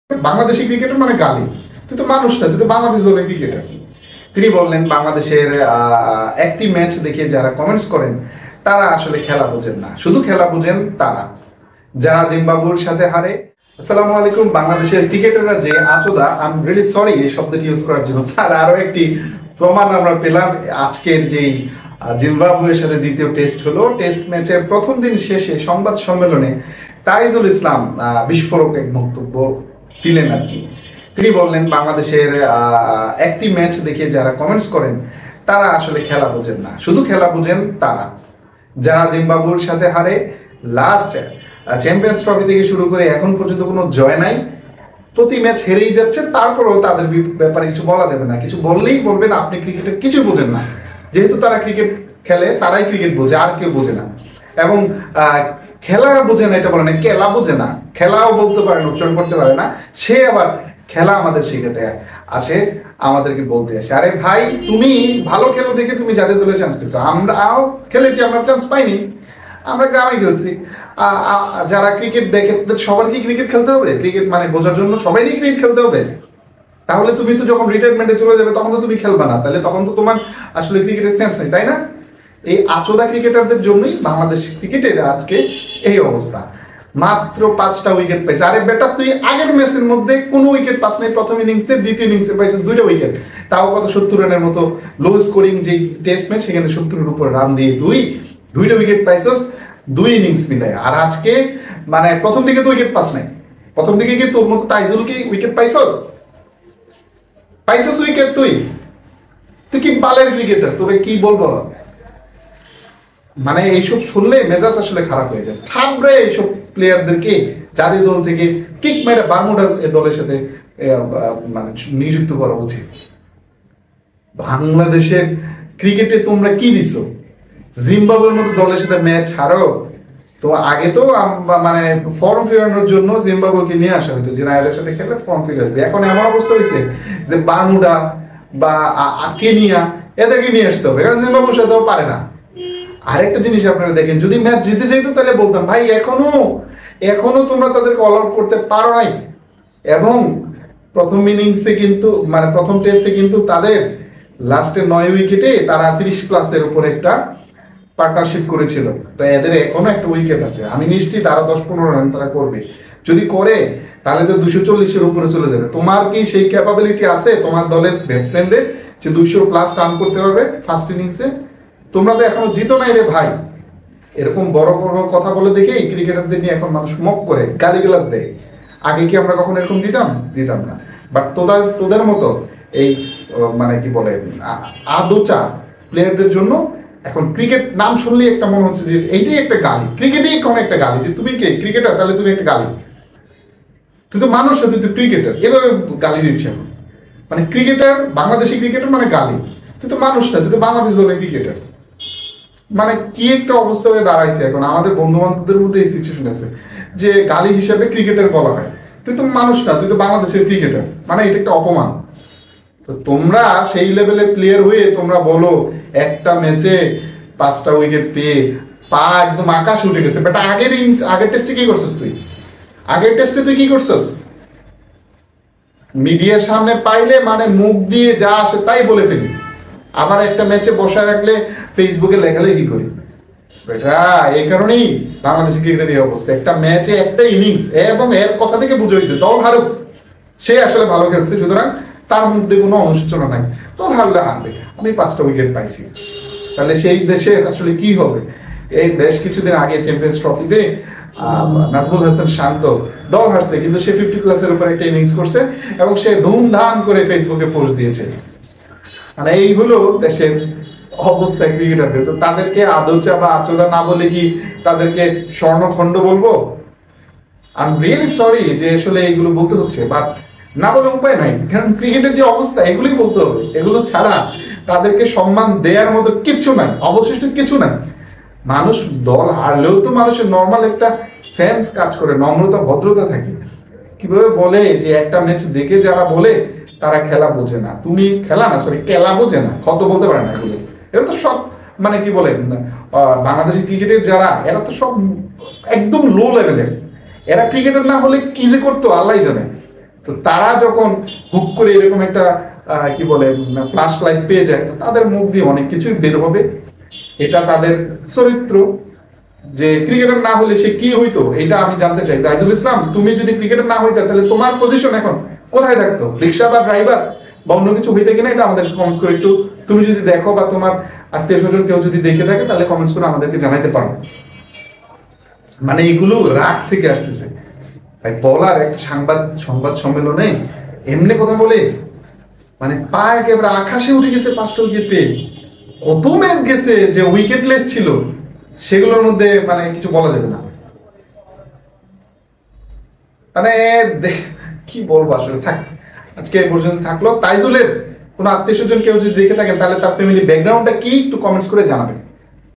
Bangladeshi cricketer মানে গালি, তুই তো মানুষ না, তুই তো বাংলাদেশ দলের ক্রিকেটার। তিনি বললেন বাংলাদেশের একটি ম্যাচ দেখে যারা কমেন্টস করেন তারা আসলে খেলা বোঝেন না, শুধু খেলা বোঝেন তারা যারা জিম্বাবুয়ের সাথে হারে। আসসালামু আলাইকুম। বাংলাদেশের ক্রিকেটাররা যে আচোদা, আই এম রিয়েলি সরি এই শব্দটি ইউজ করার জন্য, তার আরো একটি প্রমাণ আমরা পেলাম আজকের যেই জিম্বাবুয়ের সাথে দ্বিতীয় টেস্ট হলো। টেস্ট ম্যাচের প্রথম দিন শেষে সংবাদ সম্মেলনে তাইজুল ইসলাম বিস্ফোরক এক বক্তব্য দিলেন আর কি। তিনি বললেন বাংলাদেশের একটি ম্যাচ দেখে যারা কমেন্টস করেন তারা আসলে খেলা বোঝেন না, শুধু খেলা বোঝেন তারা যারা জিম্বাবুয়ের সাথে হারে। লাস্ট চ্যাম্পিয়ন্স ট্রফি থেকে শুরু করে এখন পর্যন্ত কোনো জয় নাই, প্রতি ম্যাচ হেরেই যাচ্ছে, তারপরেও তাদের ব্যাপারে কিছু বলা যাবে না। কিছু বললেই বলবেন আপনি ক্রিকেটের কিছু বোঝেন না, যেহেতু তারা ক্রিকেট খেলে তারাই ক্রিকেট বোঝে, আর কেউ বোঝে না। এবং খেলা বোঝে না এটা বলে না, খেলা বোঝে না, খেলাও বলতে পারে না, উচ্চারণ করতে পারে না, সে আবার খেলা আমাদের শিখাতে আসে, আমাদেরকে বলতে আসে আরে ভাই তুমি ভালো খেলো দেখে তুমি যাদের দলে চান্স পেয়েছো, আমরাও খেলেছি, আমরা চান্স পাইনি, আমরা গ্রামে খেলছি। যারা ক্রিকেট দেখে সবার কি ক্রিকেট খেলতে হবে? ক্রিকেট মানে বোঝার জন্য সবাইই ক্রিকেট খেলতে হবে? তাহলে তুমি তো যখন রিটায়ারমেন্টে চলে যাবে তখন তো তুমি খেলবা না, তাহলে তখন তো তোমার আসলে ক্রিকেটের সেন্স নেই, তাই না? এই আচোদা ক্রিকেটারদের জন্যই বাংলাদেশ ক্রিকেটের আজকে এই অবস্থা। মাত্র 5টা উইকেট পাইছে। আরে বেটা তুই আগের ম্যাচের মধ্যে কোনো উইকেট পাস নাই, প্রথম ইনিংসে, দ্বিতীয় ইনিংসে পাইছে 2টা উইকেট, তাও কত 70 রানের মতো লো স্কোরিং যে টেস্ট ম্যাচ, সেখানে 70-এর উপর রান দিয়ে তুই 2টা উইকেট পাইছস 2 ইনিংস মিলায়। আর আজকে মানে প্রথম দিকে তো উইকেট পাস নাই, প্রথম দিকে কি তোর মতো তাইজুলকে উইকেট পাইছস উইকেট? তুই কি বালের ক্রিকেটার, তোরে কি বলবো? মানে এইসব শুনলে মেজাজ আসলে খারাপ হয়ে যায়। থামরে এইসব প্লেয়ারদেরকে জাতীয় দল থেকে কিক মেরে বারমুডা দলের সাথে মানে নিযুক্ত করা উচিত। বাংলাদেশের ক্রিকেটে তোমরা কি দিছো? জিম্বাবুয়ের মতো দলের সাথে ম্যাচ হারো। তো আগে তো মানে ফর্ম ফেরানোর জন্য জিম্বাবুয়েকে নিয়ে আসা হতো, যে না এদের সাথে খেলে ফর্ম ফিরাবে। এখন এমন অবস্থা হয়েছে যে বারমুডা বা কেনিয়া এদেরকে নিয়ে আসতে হবে, কারণ জিম্বাবুয়ের সাথেও পারে না। আরেকটা জিনিস আপনারা দেখেন, যদি ম্যাচ জিতে যেত তাহলে বলতাম ভাই এখনো তোমরা তাদেরকে অল আউট করতে পারো নাই। এবং প্রথম ইনিংসে কিন্তু মানে প্রথম টেস্টে কিন্তু তাদের লাস্টে 9 উইকেটে তারা 30+ উপরে একটা পার্টনারশিপ করেছিল। তো এদের এখনো একটা উইকেট আছে, আমি নিশ্চিত আরো 10-15 রান তারা করবে। যদি করে তাহলে তো 240-এর উপরে চলে যাবে। তোমার কি সেই ক্যাপাবিলিটি আছে তোমার দলের ব্যাটসম্যানদের যে 200+ রান করতে পারবে ফার্স্ট ইনিংসে? তোমরা তো এখনো জিতো নাই রে ভাই। এরকম বড় বড় কথা বলে দেখেই ক্রিকেটারদের নিয়ে এখন মানুষ মক করে, গালিগালাজ দেয়। আগে কি আমরা কখনো এরকম দিতাম না। বাট তোদের মতো এই মানে কি বলে আদোচা প্লেয়ারদের জন্য এখন ক্রিকেট নাম শুনলেই একটা মনে হচ্ছে যে এইটাই একটা গালি, ক্রিকেটই কোনো একটা গালি। যে তুমি কে ক্রিকেটার, তাহলে তুমি একটা গালি। তুই তো মানুষ না, তুই তো ক্রিকেটার, এভাবে গালি দিচ্ছে। মানে ক্রিকেটার, বাংলাদেশি ক্রিকেটার মানে গালি। তুই তো মানুষ না, তুই তো বাংলাদেশ দলের ক্রিকেটার। মানে কি একটা অবস্থা হয়ে দাঁড়াইছে এখন। আমাদের বন্ধু বান্ধবদের মধ্যে এই সিচুয়েশন আছে যে গালি হিসাবে ক্রিকেটার বলা হয়। তুই তো মানুষ না, তুই তো বাংলাদেশের ক্রিকেটার, মানে এটা একটা অপমান। তো তোমরা সেই লেভেলের প্লেয়ার হয়ে তোমরা বলো একটা ম্যাচে 5টা উইকেট পেয়ে পা একদম আকাশে উঠে গেছে। বাট আগের টেস্টে কি করছিস তুই? আগের টেস্টে তুই কি করছিস? মিডিয়ার সামনে পাইলে মানে মুখ দিয়ে যা আসে তাই বলে ফেলি, আবার একটা ম্যাচে বসা রাখলে ফেসবুকে লেখালেখি করি। বেটা এই কারণেই বাংলাদেশের ক্রিকেটের এই অবস্থা। একটা ম্যাচে একটা ইনিংস, এবং এর কথা থেকে বুঝে হয়েছে দল হারুক, সে আসলে ভালো খেলছে, সুতরাং তার মধ্যে কোনো অনুশোচনা নাই। দল হারলে হারবে, আমি 5টা উইকেট পাইছি। তাহলে সেই দেশের আসলে কি হবে? এই বেশ কিছুদিন আগে চ্যাম্পিয়ন্স ট্রফিতে নাজমুল হাসান শান্ত দল হারছে, কিন্তু সে 50+-এর উপর একটা ইনিংস করছে এবং সে ধুমধাম করে ফেসবুকে পোস্ট দিয়েছে। মানে এই হলো দেশের অবস্থা ক্রিকেটারদের। তো তাদেরকে আদৌচা বা আচোদা না বলে কি তাদেরকে স্বর্ণখণ্ড বলবো? আই এম রিয়েলি সরি যে আসলে এগুলো বলতে হচ্ছে, বাট না বলে উপায় নাই, কারণ ক্রিকেটের যে অবস্থা এগুলোই বলতে হবে। এগুলো ছাড়া তাদেরকে সম্মান দেওয়ার মতো কিছু নাই, অবশিষ্ট কিছু নাই। মানুষ দল হারলেও তো মানুষের নর্মাল একটা সেন্স কাজ করে, নম্রতা ভদ্রতা থাকে। কিভাবে বলে যে একটা ম্যাচ দেখে যারা বলে তারা খেলা বোঝে না, তুমি খেলা না সরি খেলা বোঝে না, কত বলতে পারে না। এরা তো সব মানে কি বলে বাংলাদেশের ক্রিকেটের যারা, এরা তো সব একদম লো লেভেলের। এরা ক্রিকেটার না হলে কি যে করতো আল্লাহ জানে। তো তারা যখন হুক করে এরকম একটা কি বলে ফ্ল্যাশ লাইট পেয়ে যায়, তো তাদের মুখ দিয়ে অনেক কিছুই বের হবে। এটা তাদের চরিত্র। যে ক্রিকেটার না হলে সে কি হইতো, এটা আমি জানতে চাই। তাইজুল ইসলাম, তুমি যদি ক্রিকেটার না হইতে তাহলে তোমার পজিশন এখন কোথায় থাকতো? রিক্সা বা ড্রাইভার বা অন্য কিছু হইতে কিনা, এটা আমাদেরকে কমেন্টস করে একটু, তুমি যদি দেখো বা তোমার আত্মীয় স্বজন কেউ যদি দেখে থাকে তাহলে কমেন্টস করে আমাদেরকে জানাইতে পারো। মানে এগুলো রাগ থেকে আসতেছে ভাই। বলার একটা সংবাদ সম্মেলনে এমনি কথা বলে, মানে পা একেবারে আকাশে উঠে গেছে 5টা উইকেট পেয়ে। কত ম্যাচ গেছে যে উইকেটলেস ছিল, সেগুলোর মধ্যে মানে কিছু বলা যাবে না। মানে কি বলবো আসলে। থাক, আজকে এই পর্যন্ত থাকলো। তাইজুলের কোনো আত্মীয় স্বজন কেউ যদি দেখে থাকেন তাহলে তার ফ্যামিলি ব্যাকগ্রাউন্ডটা কি একটু কমেন্টস করে জানাবেন।